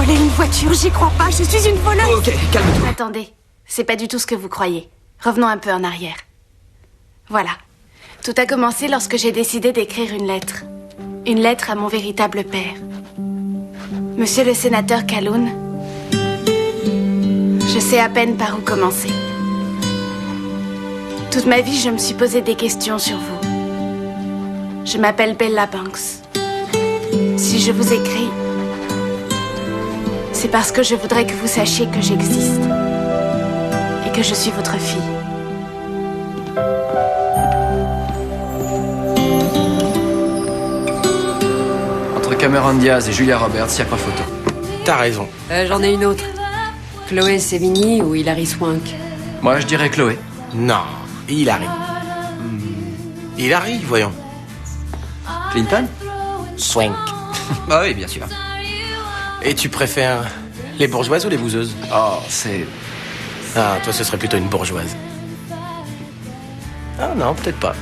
Voler une voiture, j'y crois pas, je suis une voleuse. Ok, calme-toi. Attendez, c'est pas du tout ce que vous croyez. Revenons un peu en arrière. Voilà. Tout a commencé lorsque j'ai décidé d'écrire une lettre. Une lettre à mon véritable père. Monsieur le sénateur Calhoun, je sais à peine par où commencer. Toute ma vie, je me suis posé des questions sur vous. Je m'appelle Bella Banks. Si je vous écris, c'est parce que je voudrais que vous sachiez que j'existe et que je suis votre fille. Entre Cameron Diaz et Julia Roberts, y a pas photo. T'as raison. J'en ai une autre. Chloé Sevigny ou Hilary Swank? Moi, je dirais Chloé. Non, Hilary. Hilary, voyons. Clinton? Swank. Ah oui, bien sûr. Et tu préfères les bourgeoises ou les bouseuses? Oh, c'est... Ah, toi, ce serait plutôt une bourgeoise. Ah non, peut-être pas.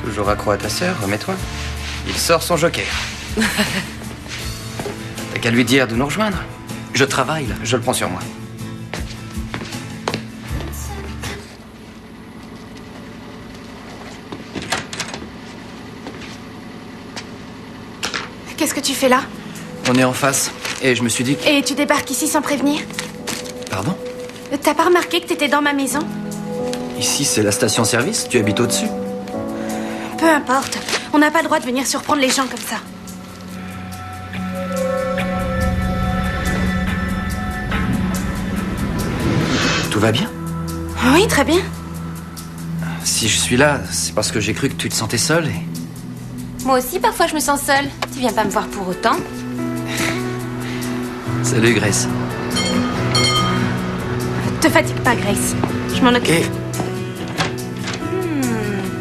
Toujours accro à ta sœur, remets-toi. Il sort son joker. T'as qu'à lui dire de nous rejoindre. Je travaille, là. Je le prends sur moi. Qu'est-ce que tu fais là? On est en face, et je me suis dit... Et tu débarques ici sans prévenir? Pardon? T'as pas remarqué que t'étais dans ma maison? Ici, c'est la station-service. Tu habites au-dessus. Peu importe. On n'a pas le droit de venir surprendre les gens comme ça. Tout va bien? Oui, très bien. Si je suis là, c'est parce que j'ai cru que tu te sentais seule et... Moi aussi, parfois, je me sens seule. Tu viens pas me voir pour autant. Salut, Grace. Te fatigue pas, Grace. Je m'en occupe.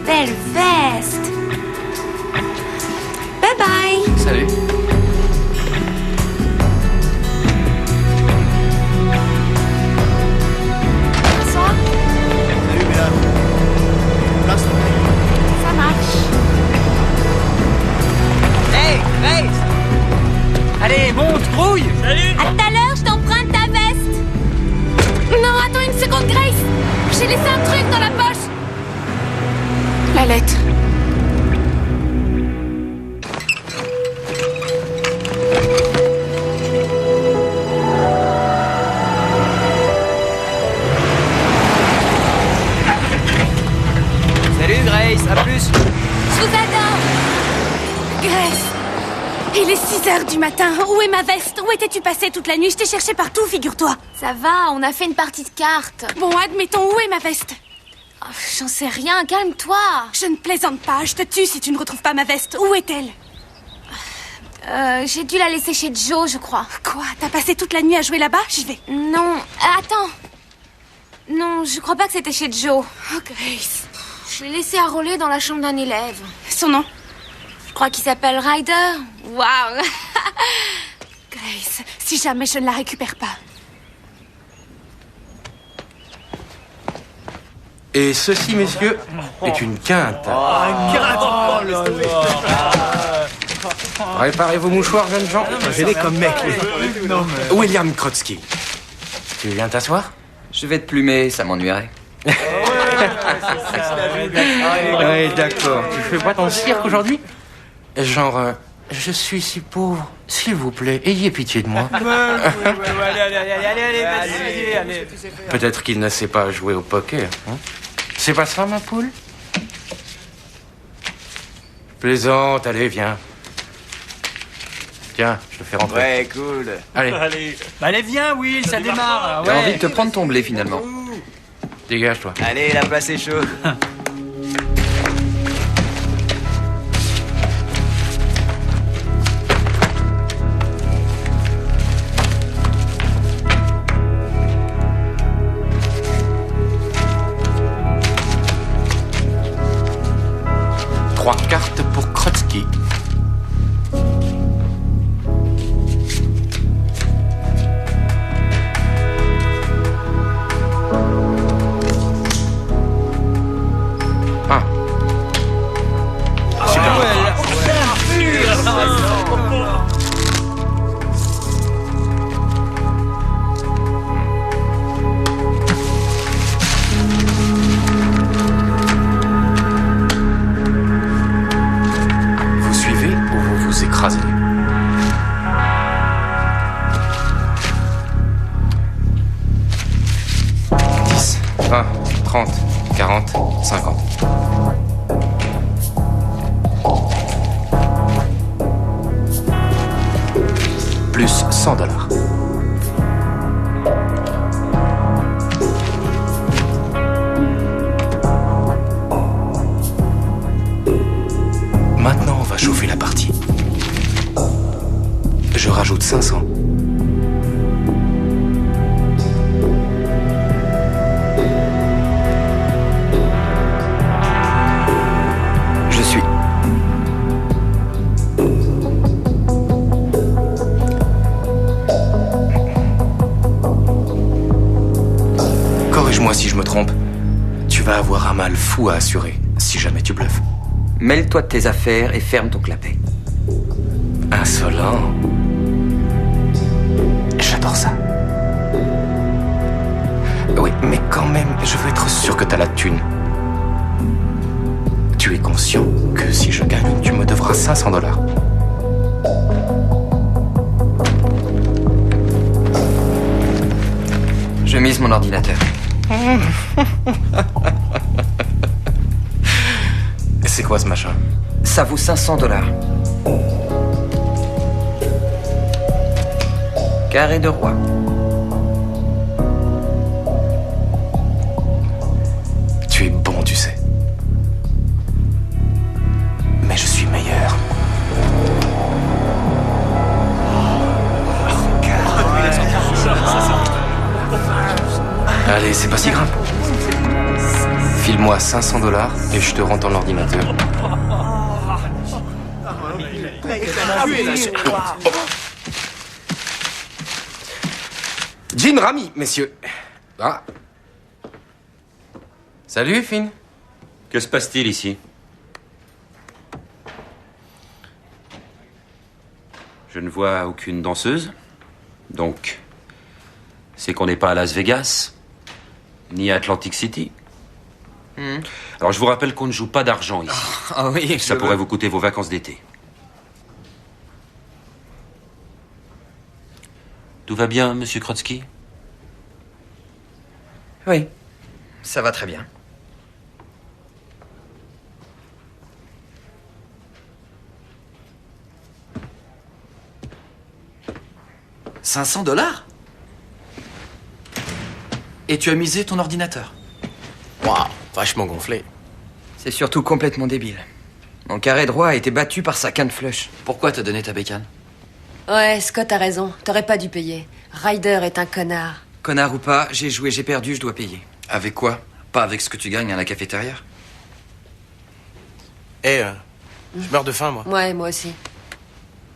Belle veste. Bye bye. Salut. Bonsoir. Salut, Béla. Place, s'il te plaît. Ça marche. Hey, Grace! Allez, monte, grouille! Salut. À tout à l'heure, je t'emprunte ta veste. Non, attends une seconde, Grace. J'ai laissé un truc dans la poche. La lettre. Salut, Grace, à plus! Je vous adore. Grace. Il est 6 heures du matin. Où est ma veste? Où étais-tu passée toute la nuit? Je t'ai cherché partout, figure-toi. Ça va, on a fait une partie de cartes. Bon, admettons, où est ma veste? Oh, j'en sais rien, calme-toi. Je ne plaisante pas. Je te tue si tu ne retrouves pas ma veste. Où est-elle? J'ai dû la laisser chez Joe, je crois. Quoi? T'as passé toute la nuit à jouer là-bas? J'y vais. Non, attends. Non, je crois pas que c'était chez Joe. Oh, Grace. Je l'ai laissé à rouler dans la chambre d'un élève. Son nom? Je crois qu'il s'appelle Ryder. Waouh. Grace, si jamais je ne la récupère pas. Et ceci, messieurs, est une quinte. Réparez vos mouchoirs, jeunes gens. J'ai des comme mec. William Krotsky. Tu viens t'asseoir? Je vais te plumer, ça m'ennuierait. Oui, d'accord. Tu fais pas ton cirque aujourd'hui? Genre, je suis si pauvre. S'il vous plaît, ayez pitié de moi. Allez. Peut-être qu'il ne sait pas jouer au poker. Hein? C'est pas ça, ma poule? Plaisante, allez, viens. Tiens, je te fais rentrer. Ouais, cool. Allez, Allez, viens, Will, ça démarre. T'as envie de te prendre ton blé, finalement. dégage-toi. Allez, la place est chaude. Trois cartes pour Krotsky. écrasez-les. 10, 20, 30, 40, 50. Plus $100. Maintenant, on va chauffer la partie. Je rajoute 500. Je suis. Corrige-moi si je me trompe. Tu vas avoir un mal fou à assurer si jamais tu bluffes. Mêle-toi de tes affaires et ferme ton clapet. Insolent. J'adore ça. Oui, mais quand même, je veux être sûr que t'as la thune. Tu es conscient que si je gagne, tu me devras $500. Je mise mon ordinateur. C'est quoi ce machin? Ça vaut $500. Carré de roi. Tu es bon, tu sais. Mais je suis meilleur. Allez, c'est pas si grave. File-moi $500 et je te rends ton ordinateur. Jim Rami, messieurs. Ah. Salut, Finn. Que se passe-t-il ici? Je ne vois aucune danseuse. Donc, c'est qu'on n'est pas à Las Vegas, ni à Atlantic City. Alors, je vous rappelle qu'on ne joue pas d'argent ici. Ah oui, Ça pourrait vous coûter vos vacances d'été. Tout va bien, monsieur Krotsky? Oui, ça va très bien. $500? Et tu as misé ton ordinateur? Waouh, vachement gonflé. C'est surtout complètement débile. Mon carré droit a été battu par sa canne flush. Pourquoi t'as donné ta bécane? Ouais, Scott a raison. T'aurais pas dû payer. Ryder est un connard. Connard ou pas, j'ai joué, j'ai perdu, je dois payer. Avec quoi? Pas avec ce que tu gagnes à la cafétéria? Je meurs de faim, moi. Ouais, moi aussi.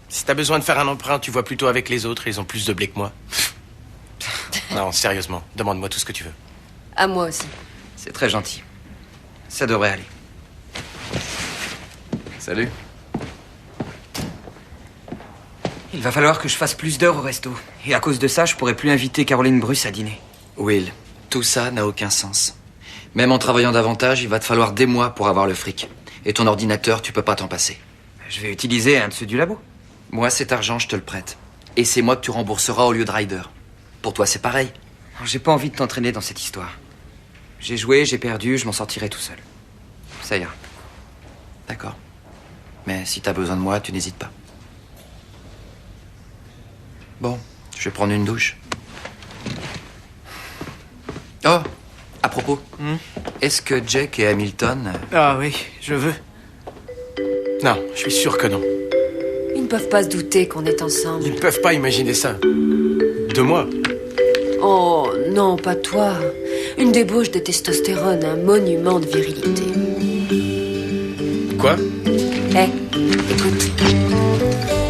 Si t'as besoin de faire un emprunt, tu vois plutôt avec les autres, ils ont plus de blé que moi. Non, sérieusement, demande-moi tout ce que tu veux. À moi aussi. C'est très gentil. Ça devrait aller. Salut. Il va falloir que je fasse plus d'heures au resto. Et à cause de ça, je pourrais plus inviter Caroline Bruce à dîner. Will, tout ça n'a aucun sens. Même en travaillant davantage, il va te falloir des mois pour avoir le fric. Et ton ordinateur, tu peux pas t'en passer. Je vais utiliser un de ceux du labo. Moi, cet argent, je te le prête. Et c'est moi que tu rembourseras au lieu de Ryder. Pour toi, c'est pareil. J'ai pas envie de t'entraîner dans cette histoire. J'ai joué, j'ai perdu, je m'en sortirai tout seul. Ça ira. D'accord. Mais si t'as besoin de moi, tu n'hésites pas. Bon, je vais prendre une douche. Oh, à propos, est-ce que Jake et Hamilton... Ah oui, je veux. Non, je suis sûr que non. Ils ne peuvent pas se douter qu'on est ensemble. Ils ne peuvent pas imaginer ça. De moi. Oh, non, pas toi. Une débauche de testostérone, un monument de virilité. Quoi? Écoute.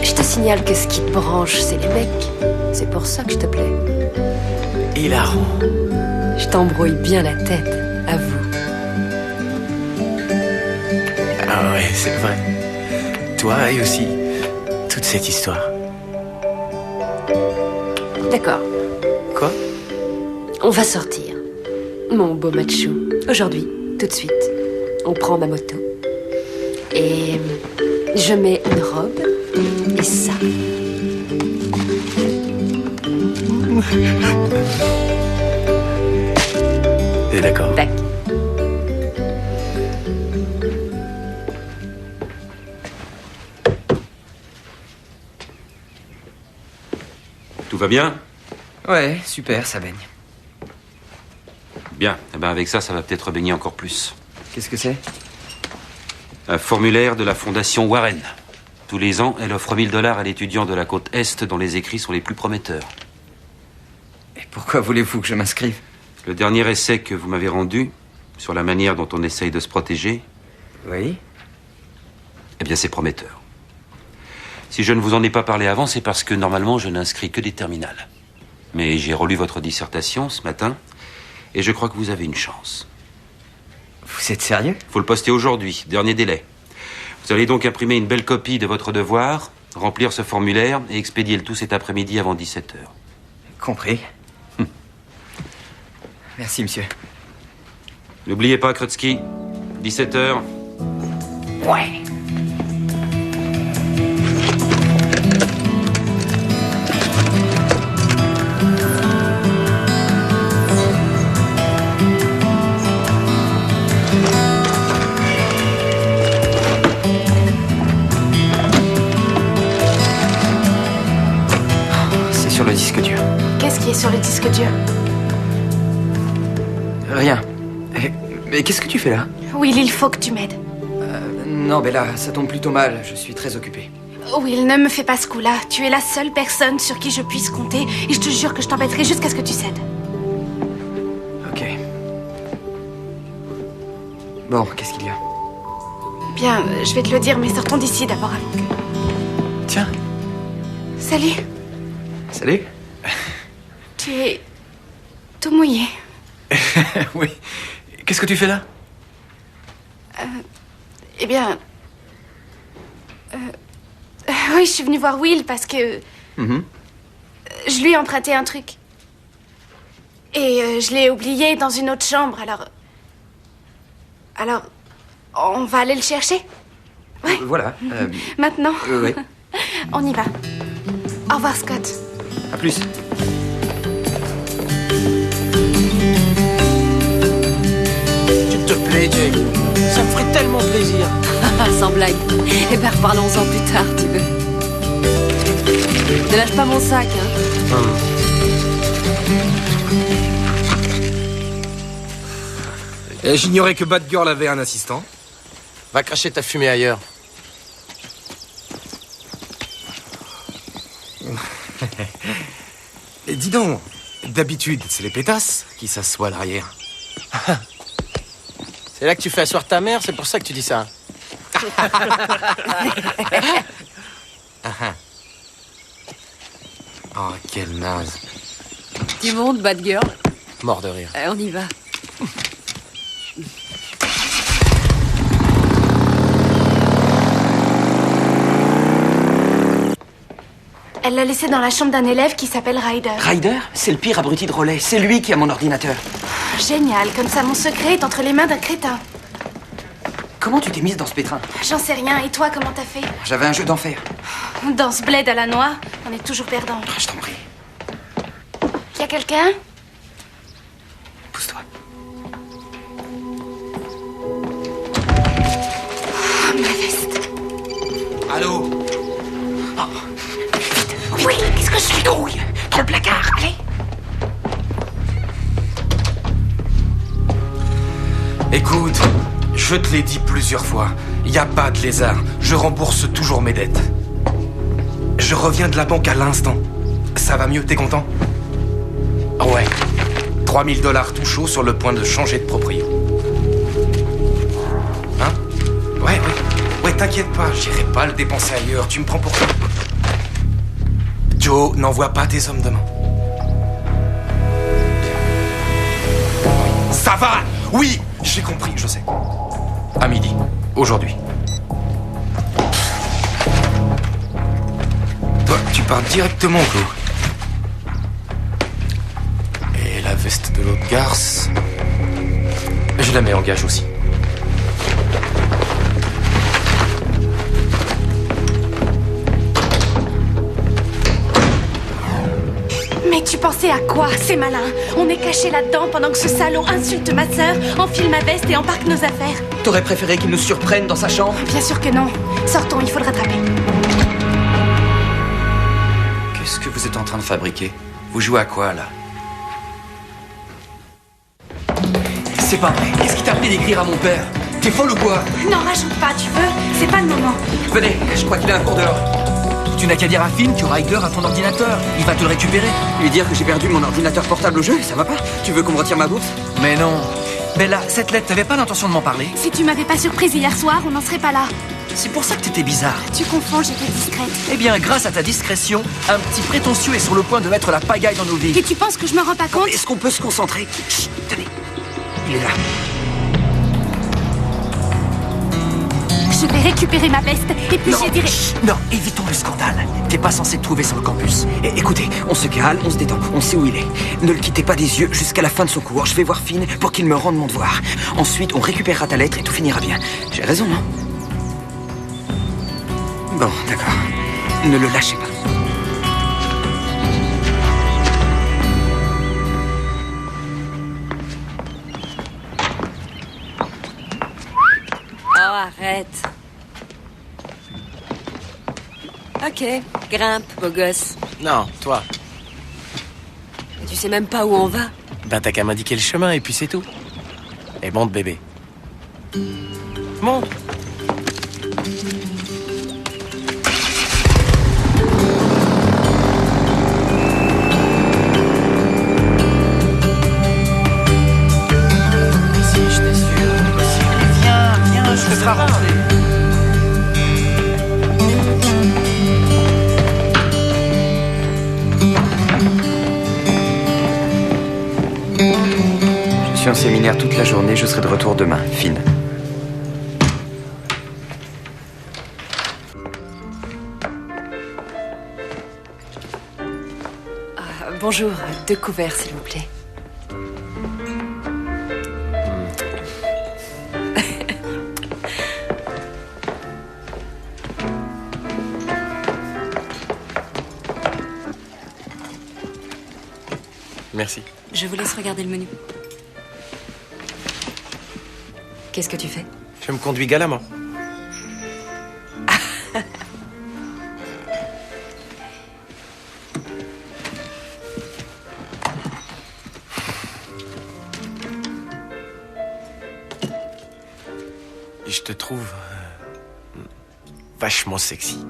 Je te signale que ce qui te branche, c'est les mecs. C'est pour ça que je te plais. Hilarant. Je t'embrouille bien la tête, avoue. Ah ouais, c'est vrai. Toi et aussi toute cette histoire. D'accord. Quoi? On va sortir. Mon beau macho. Aujourd'hui, tout de suite. On prend ma moto. Et je mets une robe, T'es d'accord? Tac. Tout va bien? Ouais, super, ça baigne. Bien. Eh ben avec ça, ça va peut-être baigner encore plus. Qu'est-ce que c'est? Un formulaire de la Fondation Warren. Tous les ans, elle offre 1 000 $ à l'étudiant de la côte Est dont les écrits sont les plus prometteurs. Et pourquoi voulez-vous que je m'inscrive? Le dernier essai que vous m'avez rendu, sur la manière dont on essaye de se protéger, Oui. eh bien c'est prometteur. Si je ne vous en ai pas parlé avant, c'est parce que normalement je n'inscris que des terminales. Mais j'ai relu votre dissertation ce matin, et je crois que vous avez une chance. Vous êtes sérieux? Faut le poster aujourd'hui, dernier délai. Vous allez donc imprimer une belle copie de votre devoir, remplir ce formulaire et expédier le tout cet après-midi avant 17h. Compris. Merci, monsieur. N'oubliez pas, Krutsky, 17h. Ouais. C'est sur le disque dur. Qu'est-ce qui est sur le disque dur? Rien. Mais qu'est-ce que tu fais là? Will, il faut que tu m'aides. Non, Bella, ça tombe plutôt mal. Je suis très occupé. Will, ne me fais pas ce coup-là. Tu es la seule personne sur qui je puisse compter et je te jure que je t'embêterai jusqu'à ce que tu cèdes. Ok. Bon, qu'est-ce qu'il y a? Bien, je vais te le dire, mais sortons d'ici d'abord avant que... Tiens. Salut. Salut. Tu es tout mouillé. Oui. Qu'est-ce que tu fais là? Eh bien... oui, je suis venue voir Will parce que... Je lui ai emprunté un truc. Et je l'ai oublié dans une autre chambre, alors... Alors... On va aller le chercher? Ouais. Voilà. Maintenant? Oui. On y va. Au revoir, Scott. À plus. S'il te plaît, Jake. Ça me ferait tellement plaisir. Sans blague. Eh ben, reparlons-en plus tard, tu veux. Ne lâche pas mon sac, hein. Et j'ignorais que Bad Girl avait un assistant. Va cracher ta fumée ailleurs. Et dis donc, d'habitude, c'est les pétasses qui s'assoient à l'arrière. C'est là que tu fais asseoir ta mère, c'est pour ça que tu dis ça. Oh, quelle naze. Tu montes, Bad Girl. Mort de rire. On y va. Elle l'a laissé dans la chambre d'un élève qui s'appelle Ryder. Ryder? C'est le pire abruti de relais. C'est lui qui a mon ordinateur. Génial, comme ça mon secret est entre les mains d'un crétin. Comment tu t'es mise dans ce pétrin? J'en sais rien, et toi, comment t'as fait? J'avais un jeu d'enfer. Dans ce bled à la noix, on est toujours perdant. Je t'en prie. Y a quelqu'un? Pousse-toi. Oh, ma veste. Allô? Oui, qu'est-ce que je fais? Douille dans le placard, allez. Écoute, je te l'ai dit plusieurs fois. Il n'y a pas de lézard. Je rembourse toujours mes dettes. Je reviens de la banque à l'instant. Ça va mieux, t'es content? Ouais. 3 000 $ tout chaud sur le point de changer de proprio. Hein? Ouais. Ouais, t'inquiète pas, j'irai pas le dépenser ailleurs. Tu me prends pour quoi? Joe, n'envoie pas tes hommes demain. Ça va! Oui! J'ai compris, je sais. À midi, aujourd'hui. Toi, tu pars directement au clos. Et la veste de l'autre garce, je la mets en gage aussi. Mais Mais tu pensais à quoi? C'est malin. On est cachés là-dedans pendant que ce salaud insulte ma sœur, enfile ma veste et embarque nos affaires. T'aurais préféré qu'il nous surprenne dans sa chambre? Bien sûr que non. Sortons, il faut le rattraper. Qu'est-ce que vous êtes en train de fabriquer? Vous jouez à quoi, là? C'est pas vrai. Qu'est-ce qui t'a appelé d'écrire à mon père? T'es folle ou quoi? Non, rajoute pas, tu veux? C'est pas le moment. Venez, je crois qu'il a un cours dehors. Tu n'as qu'à dire à Finn que Ryder a ton ordinateur. Il va te le récupérer. Lui dire que j'ai perdu mon ordinateur portable au jeu, ça va pas? Tu veux qu'on me retire ma bourse? Mais non. Bella, cette lettre, t'avais pas l'intention de m'en parler? Si tu m'avais pas surprise hier soir, on n'en serait pas là. C'est pour ça que t'étais bizarre. Tu confonds, j'étais discrète. Eh bien, grâce à ta discrétion, un petit prétentieux est sur le point de mettre la pagaille dans nos vies. Et tu penses que je me rends pas compte? Est-ce qu'on peut se concentrer? Chut, tenez. Il est là. Je vais récupérer ma veste et puis j'y dirai... Non, évitons le scandale. T'es pas censé te trouver sur le campus. Écoutez, on se calme, on se détend, on sait où il est. Ne le quittez pas des yeux jusqu'à la fin de son cours. Je vais voir Finn pour qu'il me rende mon devoir. Ensuite, on récupérera ta lettre et tout finira bien. J'ai raison, non? Bon, d'accord. Ne le lâchez pas. Oh, arrête. Ok, grimpe, beau gosse. Non, toi. Mais tu sais même pas où on va. Ben t'as qu'à m'indiquer le chemin et puis c'est tout. Et monte, bébé. Monte. Si, je t'assure. Viens, je te ferai rentrer. Je suis en séminaire toute la journée, je serai de retour demain. Finn. Bonjour, 2 couverts, s'il vous plaît. Merci. Je vous laisse regarder le menu. Qu'est-ce que tu fais? Je me conduis galamment. Je te trouve vachement sexy.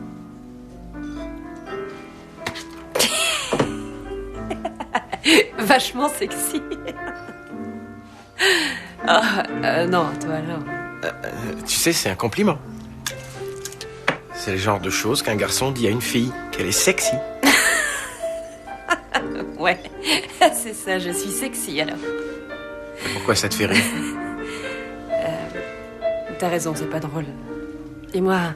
Vachement sexy. Non, toi alors. Tu sais, c'est un compliment. C'est le genre de choses qu'un garçon dit à une fille, qu'elle est sexy. Ouais, c'est ça, je suis sexy alors. Pourquoi ça te fait rire? T'as raison, c'est pas drôle. Et moi,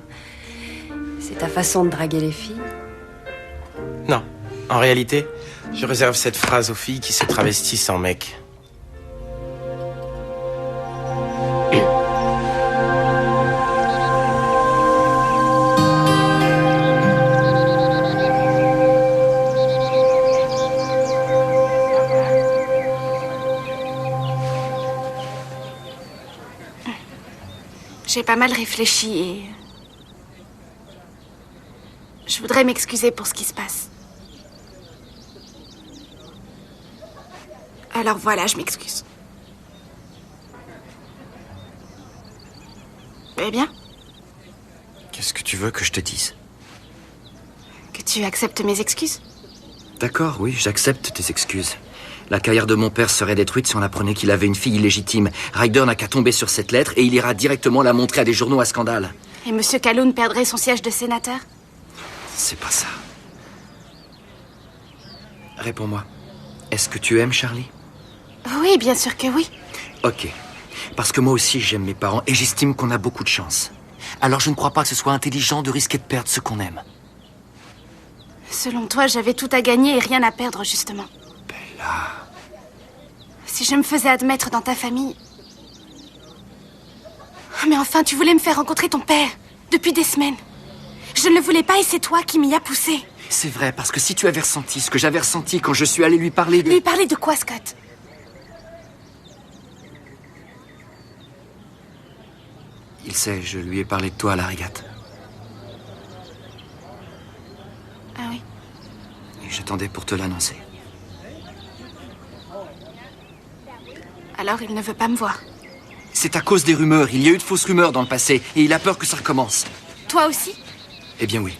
c'est ta façon de draguer les filles? Non, en réalité, je réserve cette phrase aux filles qui se travestissent en mec. J'ai pas mal réfléchi et... je voudrais m'excuser pour ce qui se passe. Alors voilà, je m'excuse. Eh bien? Qu'est-ce que tu veux que je te dise? Que tu acceptes mes excuses? D'accord, oui, j'accepte tes excuses. La carrière de mon père serait détruite si on apprenait qu'il avait une fille illégitime. Ryder n'a qu'à tomber sur cette lettre et il ira directement la montrer à des journaux à scandale. Et Monsieur Calhoun perdrait son siège de sénateur? C'est pas ça. Réponds-moi. Est-ce que tu aimes Charlie? Oui, bien sûr que oui. Ok. Parce que moi aussi j'aime mes parents et j'estime qu'on a beaucoup de chance. Alors je ne crois pas que ce soit intelligent de risquer de perdre ce qu'on aime. Selon toi, j'avais tout à gagner et rien à perdre, justement. Bella... Si je me faisais admettre dans ta famille... Mais enfin, tu voulais me faire rencontrer ton père, depuis des semaines. Je ne le voulais pas et c'est toi qui m'y as poussé. C'est vrai, parce que si tu avais ressenti ce que j'avais ressenti quand je suis allé lui parler de... Lui parler de quoi, Scott? Il sait, je lui ai parlé de toi à la régate. Ah oui. Et j'attendais pour te l'annoncer. Alors il ne veut pas me voir. C'est à cause des rumeurs. Il y a eu de fausses rumeurs dans le passé, et il a peur que ça recommence. Toi aussi? Eh bien oui.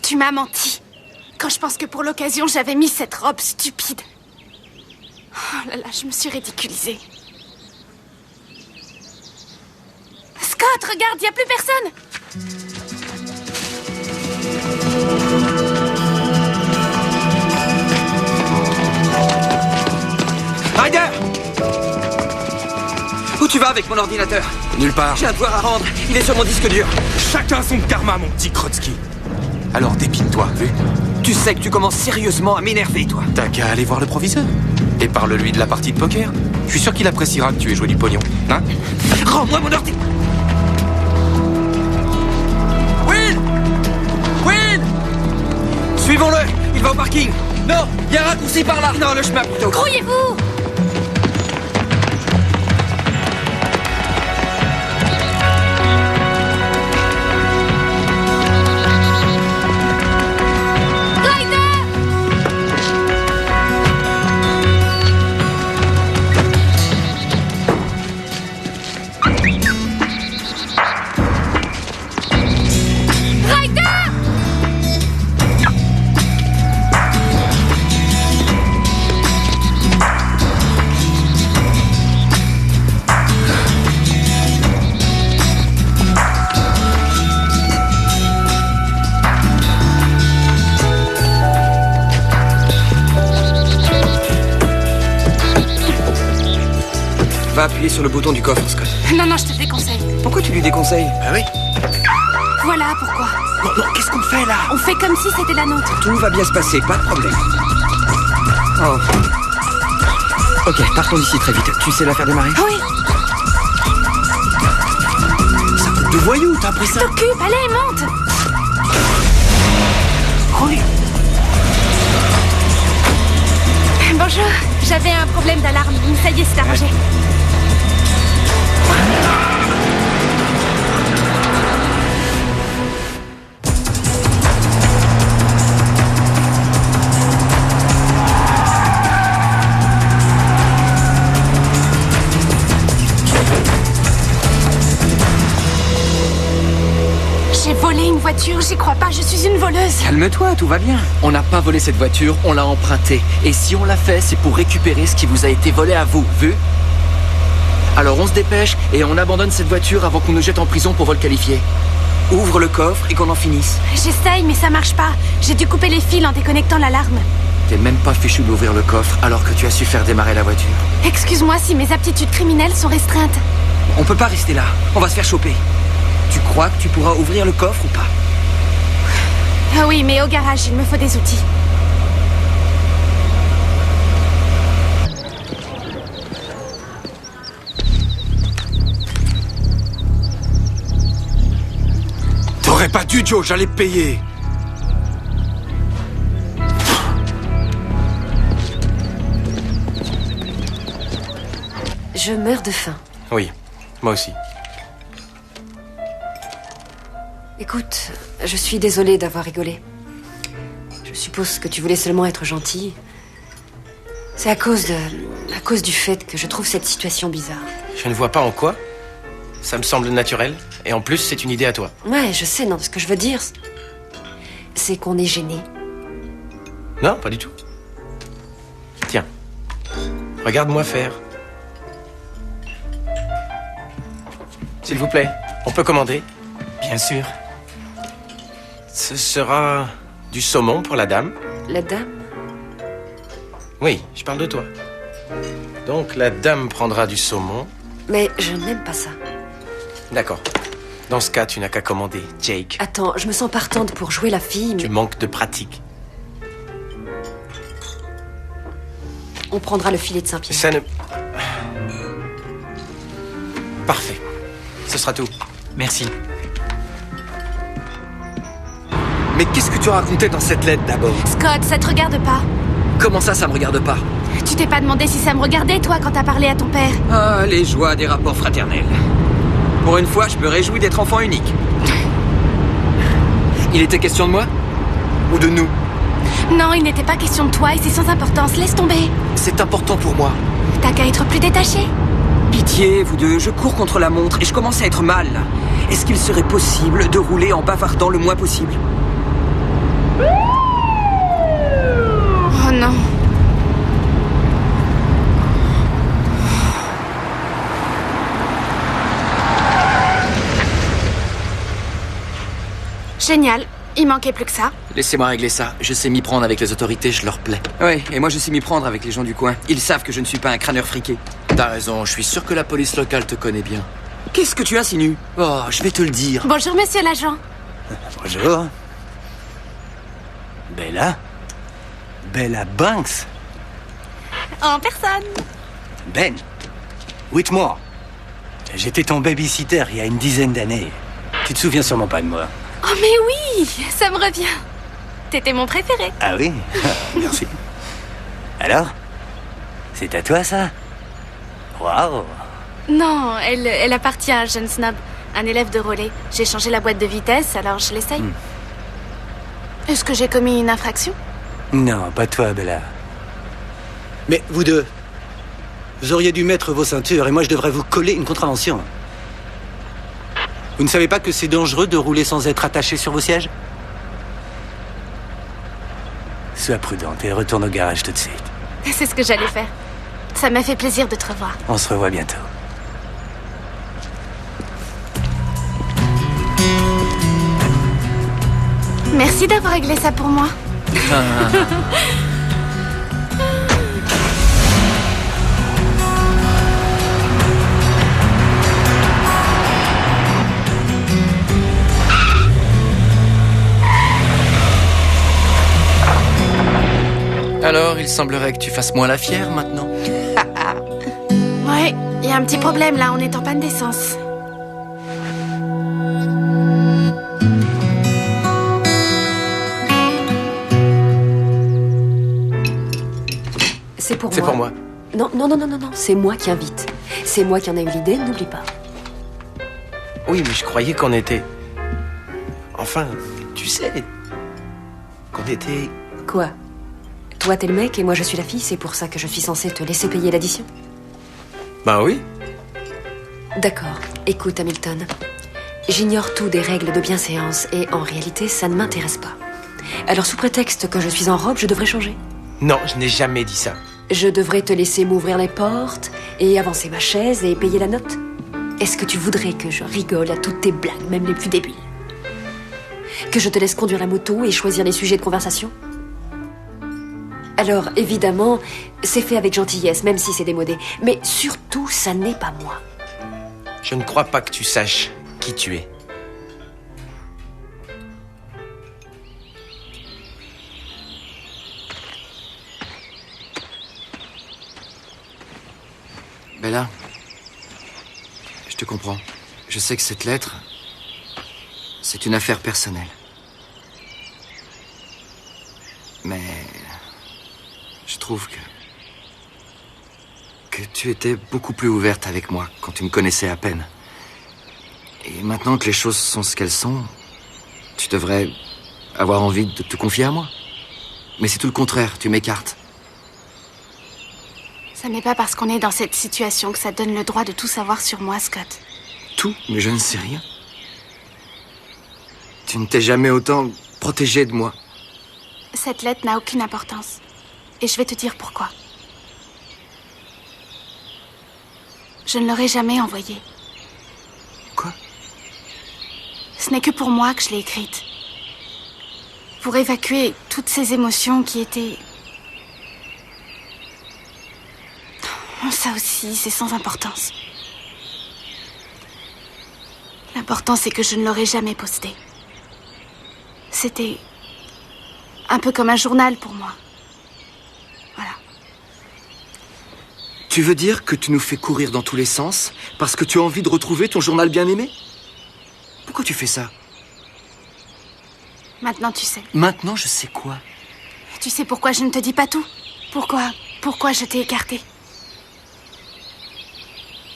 Tu m'as menti. Quand je pense que pour l'occasion, j'avais mis cette robe stupide. Oh là là, je me suis ridiculisée. Scott, regarde, il n'y a plus personne. Ryder! Où tu vas avec mon ordinateur? Nulle part. J'ai un devoir à rendre. Il est sur mon disque dur. Chacun son karma, mon petit Krotsky. Alors dépine-toi, vu? Tu sais que tu commences sérieusement à m'énerver, toi. T'as qu'à aller voir le proviseur. Et parle-lui de la partie de poker. Je suis sûr qu'il appréciera que tu aies joué du pognon. Hein? Rends-moi mon ordi... Will! Will! Suivons-le. Il va au parking. Non, il y a un raccourci par là. Non, le chemin plutôt. Grouillez-vous! Va appuyer sur le bouton du coffre, Scott. Non, non, je te déconseille. Pourquoi tu lui déconseilles? Ah oui? Voilà pourquoi. Non, non, qu'est-ce qu'on fait là? On fait comme si c'était la nôtre. Tout va bien se passer, pas de problème. Oh. Ok, partons d'ici très vite. Tu sais la faire démarrer? Oui. Ça roule de voyous, t'as appris ça? T'occupe, allez, monte. Oui. Bonjour, j'avais un problème d'alarme. Ça y est, c'est arrangé. J'ai volé une voiture, j'y crois pas, je suis une voleuse. Calme-toi, tout va bien. On n'a pas volé cette voiture, on l'a empruntée. Et si on l'a fait, c'est pour récupérer ce qui vous a été volé à vous, vu? Alors on se dépêche et on abandonne cette voiture avant qu'on nous jette en prison pour vol qualifié. Ouvre le coffre et qu'on en finisse. J'essaye, mais ça marche pas. J'ai dû couper les fils en déconnectant l'alarme. T'es même pas fichu d'ouvrir le coffre alors que tu as su faire démarrer la voiture. Excuse-moi si mes aptitudes criminelles sont restreintes. On peut pas rester là. On va se faire choper. Tu crois que tu pourras ouvrir le coffre ou pas? Ah oui, mais au garage, il me faut des outils. T'aurais pas dû, Joe, j'allais payer. Je meurs de faim. Oui, moi aussi. Écoute, je suis désolée d'avoir rigolé. Je suppose que tu voulais seulement être gentil. C'est à cause du fait que je trouve cette situation bizarre. Je ne vois pas en quoi. Ça me semble naturel. Et en plus, c'est une idée à toi. Ouais, je sais, non, ce que je veux dire, c'est qu'on est gêné. Non, pas du tout. Tiens. Regarde-moi faire. S'il vous plaît, on peut commander? Bien sûr. Ce sera du saumon pour la dame. La dame? Oui, je parle de toi. Donc la dame prendra du saumon. Mais je n'aime pas ça. D'accord. Dans ce cas, tu n'as qu'à commander, Jake. Attends, je me sens partante pour jouer la fille, mais Tu manques de pratique. on prendra le filet de Saint-Pierre. Ça ne... Parfait. Ce sera tout. Merci. Mais qu'est-ce que tu racontais dans cette lettre d'abord? Scott, ça te regarde pas. Comment ça me regarde pas? Tu t'es pas demandé si ça me regardait, toi, quand t'as parlé à ton père? Ah, les joies des rapports fraternels. Pour une fois, je me réjouis d'être enfant unique. Il était question de moi? Ou de nous? Non, il n'était pas question de toi et c'est sans importance. Laisse tomber. C'est important pour moi. T'as qu'à être plus détaché. Pitié, vous deux, je cours contre la montre et je commence à être mal. Est-ce qu'il serait possible de rouler en bavardant le moins possible? Oh non. Génial. Il manquait plus que ça. Laissez-moi régler ça. Je sais m'y prendre avec les autorités, je leur plais. Ouais, et moi je sais m'y prendre avec les gens du coin. Ils savent que je ne suis pas un crâneur friqué. T'as raison, je suis sûr que la police locale te connaît bien. Qu'est-ce que tu insinues? Oh, je vais te le dire. Bonjour, monsieur l'agent. Bonjour. Bella? Bella Banks? En personne. Ben. Whitmore. J'étais ton babysitter il y a une dizaine d'années. Tu te souviens sûrement pas de moi. Oh mais oui, ça me revient. T'étais mon préféré. Ah oui? Merci. Alors? C'est à toi, ça? Waouh! Non, elle appartient à un jeune snob, un élève de relais. J'ai changé la boîte de vitesse, alors je l'essaye. Est-ce que j'ai commis une infraction? Non, pas toi, Bella. Mais vous deux, vous auriez dû mettre vos ceintures et moi je devrais vous coller une contravention. Vous ne savez pas que c'est dangereux de rouler sans être attaché sur vos sièges? Sois prudente et retourne au garage tout de suite. C'est ce que j'allais faire. Ça m'a fait plaisir de te revoir. On se revoit bientôt. Merci d'avoir réglé ça pour moi. Alors, il semblerait que tu fasses moins la fière maintenant. Ouais, il y a un petit problème là, on est en panne d'essence. C'est pour moi. C'est pour moi. Non, non, non, non, non, non, c'est moi qui invite. C'est moi qui en ai eu l'idée, n'oublie pas. Oui, mais je croyais qu'on était... Enfin, tu sais... Qu'on était... Quoi? Toi, t'es le mec et moi, je suis la fille, c'est pour ça que je suis censée te laisser payer l'addition? Ben oui. D'accord. Écoute, Hamilton. J'ignore tout des règles de bienséance et en réalité, ça ne m'intéresse pas. Alors, sous prétexte que je suis en robe, je devrais changer? Non, je n'ai jamais dit ça. Je devrais te laisser m'ouvrir les portes et avancer ma chaise et payer la note? Est-ce que tu voudrais que je rigole à toutes tes blagues, même les plus débiles? Que je te laisse conduire la moto et choisir les sujets de conversation? Alors, évidemment, c'est fait avec gentillesse, même si c'est démodé. Mais surtout, ça n'est pas moi. Je ne crois pas que tu saches qui tu es. Bella, je te comprends. Je sais que cette lettre, c'est une affaire personnelle. Mais je trouve que tu étais beaucoup plus ouverte avec moi quand tu me connaissais à peine. Et maintenant que les choses sont ce qu'elles sont, tu devrais avoir envie de te confier à moi. Mais c'est tout le contraire, tu m'écartes. Ça n'est pas parce qu'on est dans cette situation que ça donne le droit de tout savoir sur moi, Scott. Tout, mais je ne sais rien. Tu ne t'es jamais autant protégé de moi. Cette lettre n'a aucune importance. Et je vais te dire pourquoi. Je ne l'aurais jamais envoyée. Quoi? Ce n'est que pour moi que je l'ai écrite. Pour évacuer toutes ces émotions qui étaient... Ça aussi, c'est sans importance. L'important, c'est que je ne l'aurais jamais posté. C'était un peu comme un journal pour moi. Voilà. Tu veux dire que tu nous fais courir dans tous les sens parce que tu as envie de retrouver ton journal bien-aimé? Pourquoi tu fais ça? Maintenant, tu sais. Maintenant, je sais quoi? Tu sais pourquoi je ne te dis pas tout? Pourquoi je t'ai écarté?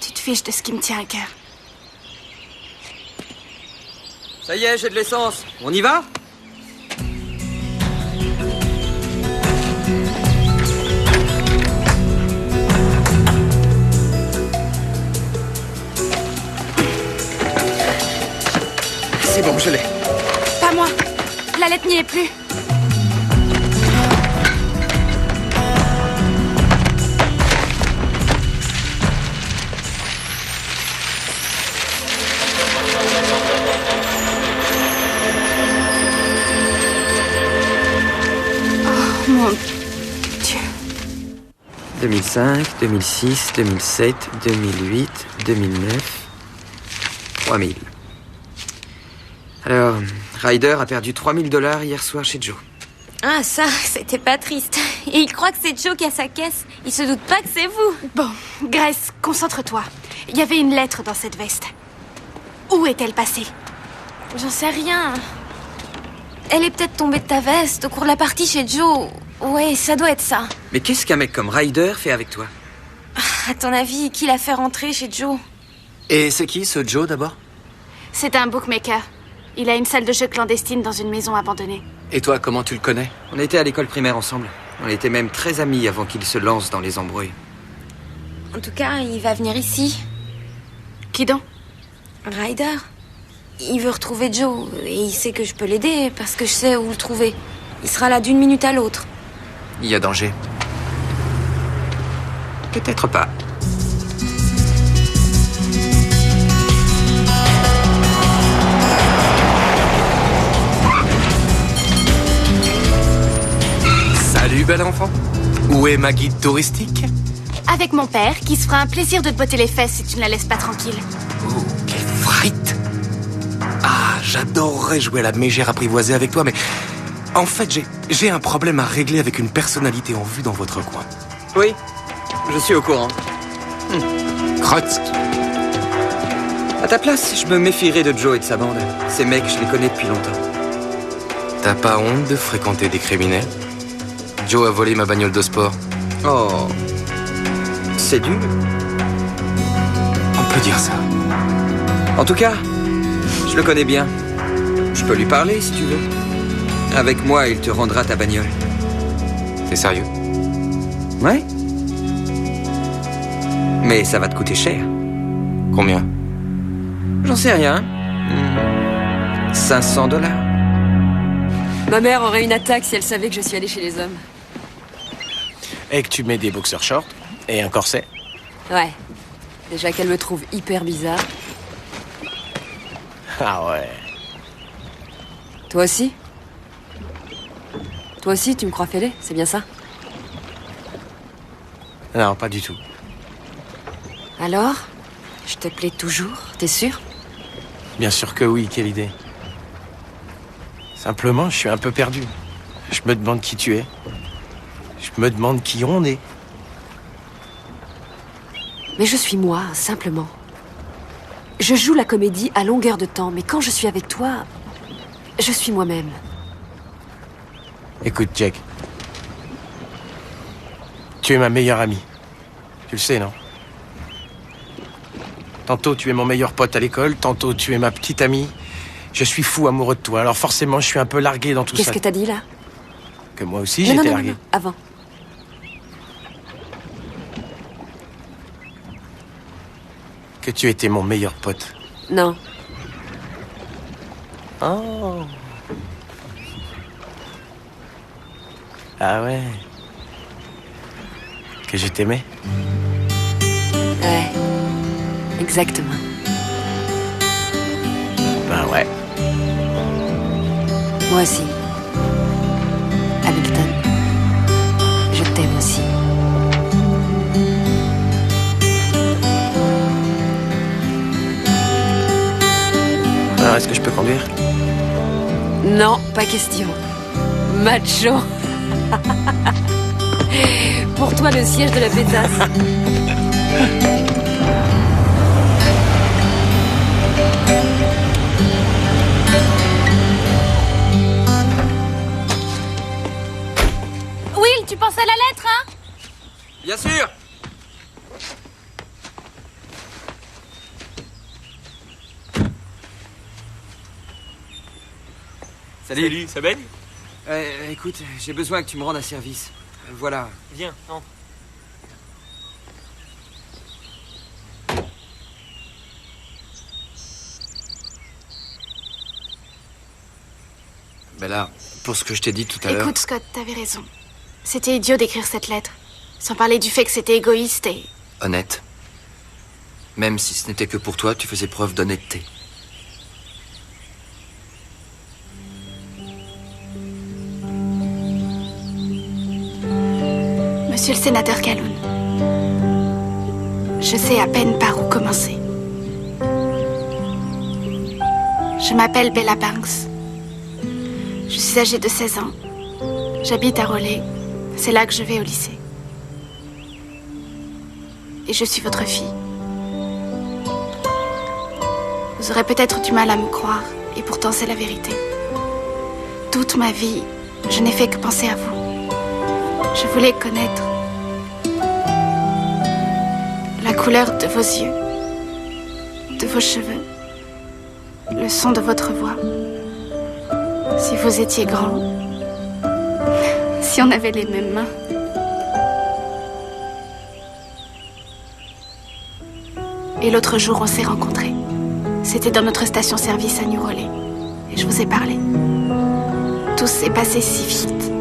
Tu te fiches de ce qui me tient à cœur. Ça y est, j'ai de l'essence. On y va? C'est bon, je l'ai. Pas moi. La lettre n'y est plus. Oh, mon Dieu. 2005, 2006, 2007, 2008, 2009, 3000. Alors, Ryder a perdu $3000 hier soir chez Joe. Ah, ça, c'était pas triste. Et il croit que c'est Joe qui a sa caisse. Il se doute pas que c'est vous. Bon, Grace, concentre-toi. Il y avait une lettre dans cette veste. Où est-elle passée? J'en sais rien. Elle est peut-être tombée de ta veste au cours de la partie chez Joe. Ouais, ça doit être ça. Mais qu'est-ce qu'un mec comme Ryder fait avec toi? À ton avis, qui l'a fait rentrer chez Joe? Et c'est qui, ce Joe, d'abord? C'est un bookmaker. Il a une salle de jeu clandestine dans une maison abandonnée. Et toi, comment tu le connais? On était à l'école primaire ensemble. On était même très amis avant qu'il se lance dans les embrouilles. En tout cas, il va venir ici. Qui donc? Ryder. Il veut retrouver Joe. Et il sait que je peux l'aider parce que je sais où le trouver. Il sera là d'une minute à l'autre. Il y a danger. Peut-être pas. Salut, bel enfant. Où est ma guide touristique? Avec mon père, qui se fera un plaisir de te botter les fesses si tu ne la laisses pas tranquille. Oh, quelle frite! Ah, j'adorerais jouer à la mégère apprivoisée avec toi, mais... En fait, j'ai un problème à régler avec une personnalité en vue dans votre coin. Oui, je suis au courant. Krotsky. À ta place, je me méfierais de Joe et de sa bande. Ces mecs, je les connais depuis longtemps. T'as pas honte de fréquenter des criminels? Joe a volé ma bagnole de sport. Oh... C'est dur. On peut dire ça. En tout cas, je le connais bien. Je peux lui parler, si tu veux. Avec moi, il te rendra ta bagnole. T'es sérieux? Ouais. Mais ça va te coûter cher. Combien? J'en sais rien. $500. Ma mère aurait une attaque si elle savait que je suis allée chez les hommes. Et que tu mets des boxers shorts et un corset? Ouais. Déjà qu'elle me trouve hyper bizarre. Ah ouais. Toi aussi? Toi aussi, tu me crois fêlé, c'est bien ça? Non, pas du tout. Alors? Je te plais toujours, t'es sûr? Bien sûr que oui, quelle idée. Simplement, je suis un peu perdu. Je me demande qui tu es. Je me demande qui on est. Mais je suis moi, simplement. Je joue la comédie à longueur de temps, mais quand je suis avec toi, je suis moi-même. Écoute, Jack. Tu es ma meilleure amie. Tu le sais, non? Tantôt, tu es mon meilleur pote à l'école, tantôt, tu es ma petite amie. Je suis fou amoureux de toi, alors forcément, je suis un peu largué dans tout ça. Qu'est-ce que t'as dit, là? Que moi aussi, j'étais largué. Non, avant. Que tu étais mon meilleur pote. Non. Oh. Ah ouais. Que je t'aimais? Ouais. Exactement. Ben ouais. Moi aussi. Hamilton. Je t'aime aussi. Alors, est-ce que je peux conduire? Non, pas question. Macho. Pour toi, le siège de la pétasse. tu penses à la lettre, hein? Bien sûr. Salut, ça baigne? Écoute, j'ai besoin que tu me rendes un service. Voilà. Viens, entre. Bella, pour ce que je t'ai dit tout à l'heure... Écoute, Scott, t'avais raison. C'était idiot d'écrire cette lettre. Sans parler du fait que c'était égoïste et... Honnête. Même si ce n'était que pour toi, tu faisais preuve d'honnêteté. Monsieur le sénateur Calhoun, je sais à peine par où commencer. Je m'appelle Bella Banks. Je suis âgée de 16 ans. J'habite à Raleigh. C'est là que je vais au lycée. Et je suis votre fille. Vous aurez peut-être du mal à me croire, et pourtant c'est la vérité. Toute ma vie, je n'ai fait que penser à vous. Je voulais connaître la couleur de vos yeux, de vos cheveux, le son de votre voix. Si vous étiez grand, si on avait les mêmes mains. Et l'autre jour, on s'est rencontrés. C'était dans notre station-service à New Raleigh. Et je vous ai parlé. Tout s'est passé si vite.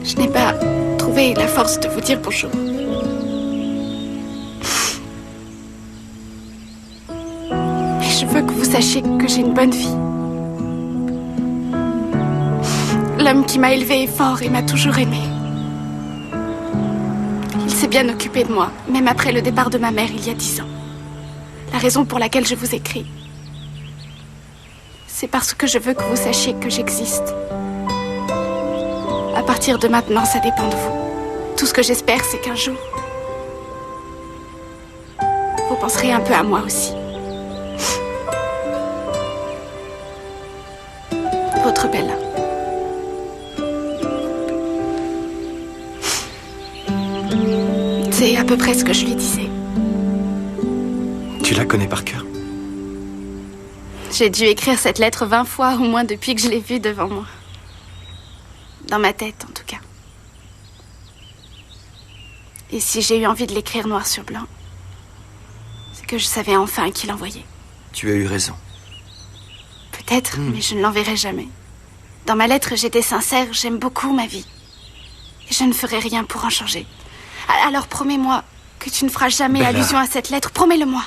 Je n'ai pas trouvé la force de vous dire bonjour. Mais je veux que vous sachiez que j'ai une bonne vie. L'homme qui m'a élevée est fort et m'a toujours aimée. Il s'est bien occupé de moi, même après le départ de ma mère il y a 10 ans. La raison pour laquelle je vous écris, c'est parce que je veux que vous sachiez que j'existe. À partir de maintenant, ça dépend de vous. Tout ce que j'espère, c'est qu'un jour, vous penserez un peu à moi aussi. Votre Bella. C'est à peu près ce que je lui disais. Tu la connais par cœur? J'ai dû écrire cette lettre 20 fois au moins depuis que je l'ai vue devant moi. Dans ma tête, en tout cas. Et si j'ai eu envie de l'écrire noir sur blanc, c'est que je savais enfin à qui l'envoyer. Tu as eu raison. Peut-être, mais je ne l'enverrai jamais. Dans ma lettre, j'étais sincère, j'aime beaucoup ma vie. Et je ne ferai rien pour en changer. Alors promets-moi que tu ne feras jamais Bella. allusion à cette lettre. Promets-le-moi.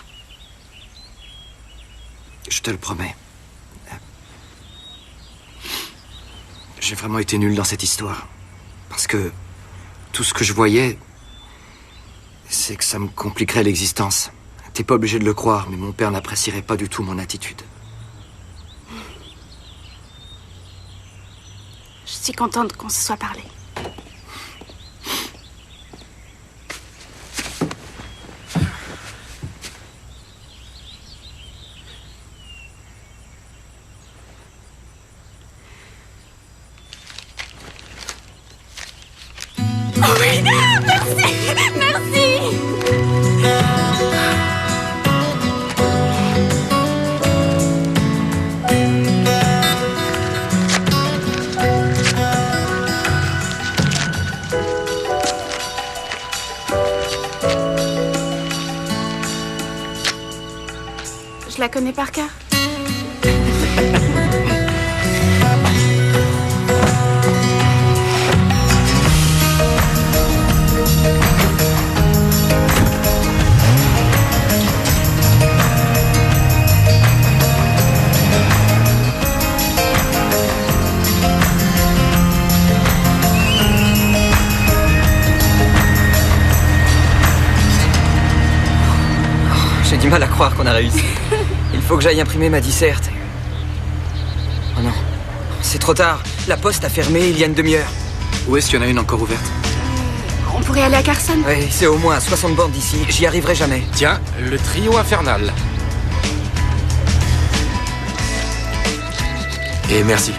Je te le promets. J'ai vraiment été nul dans cette histoire. Parce que tout ce que je voyais, c'est que ça me compliquerait l'existence. T'es pas obligé de le croire, mais mon père n'apprécierait pas du tout mon attitude. Je suis contente qu'on se soit parlé. Oh oui, merci, merci. Je la connais par cœur. J'ai du mal à croire qu'on a réussi. Il faut que j'aille imprimer ma disserte. Oh non, c'est trop tard. La poste a fermé il y a une demi-heure. Où est-ce qu'il y en a une encore ouverte? On pourrait aller à Carson. Oui, c'est au moins à 60 bornes d'ici. J'y arriverai jamais. Tiens, le trio infernal. Et merci.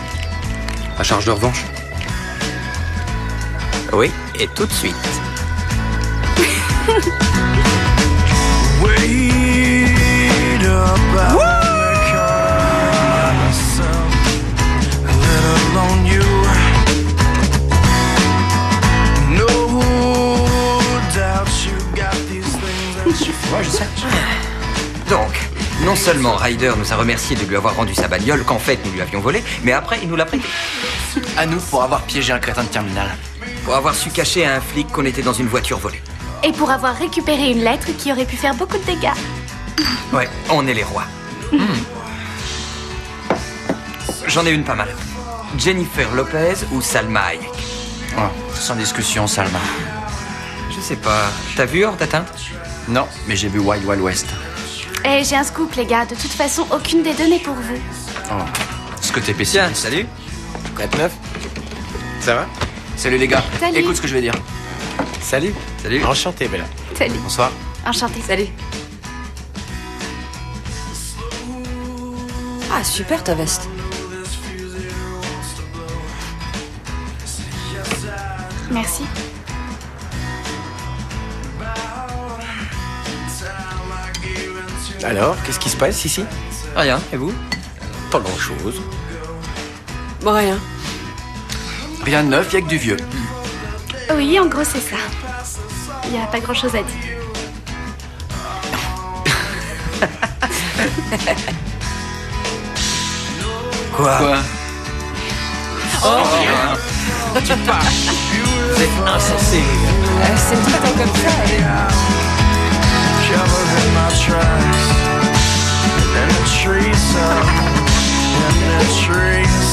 À charge de revanche. Oui, et tout de suite. Ouais, je sais. Donc, non seulement Ryder nous a remercié de lui avoir rendu sa bagnole qu'en fait nous lui avions volée, mais après il nous l'a prêtée. À nous pour avoir piégé un crétin de terminal. Pour avoir su cacher à un flic qu'on était dans une voiture volée. Et pour avoir récupéré une lettre qui aurait pu faire beaucoup de dégâts. Ouais, on est les rois. J'en ai une pas mal. Jennifer Lopez ou Salma Hayek? Oh, sans discussion, Salma. Je sais pas. T'as vu Hors d'atteinte? Non, mais j'ai vu Wild Wild West. Et j'ai un scoop, les gars. De toute façon, aucune des deux n'est pour vous. Oh, ce que t'es pessimiste. Tiens, salut. 4-9. Ça va? Salut les gars. Salut. Écoute ce que je vais dire. Salut. Salut. Enchanté, Bella. Salut. Bonsoir. Enchantée. Salut. Ah, super ta veste. Merci. Alors, qu'est-ce qui se passe ici? Rien, et vous? Pas grand-chose. Bon, rien. Rien de neuf, y'a que du vieux. Oui, en gros, c'est ça. Il n'y a pas grand-chose à dire. Quoi? Oh, Tu parles. C'est insensé. C'est tout le temps comme ça. And the trees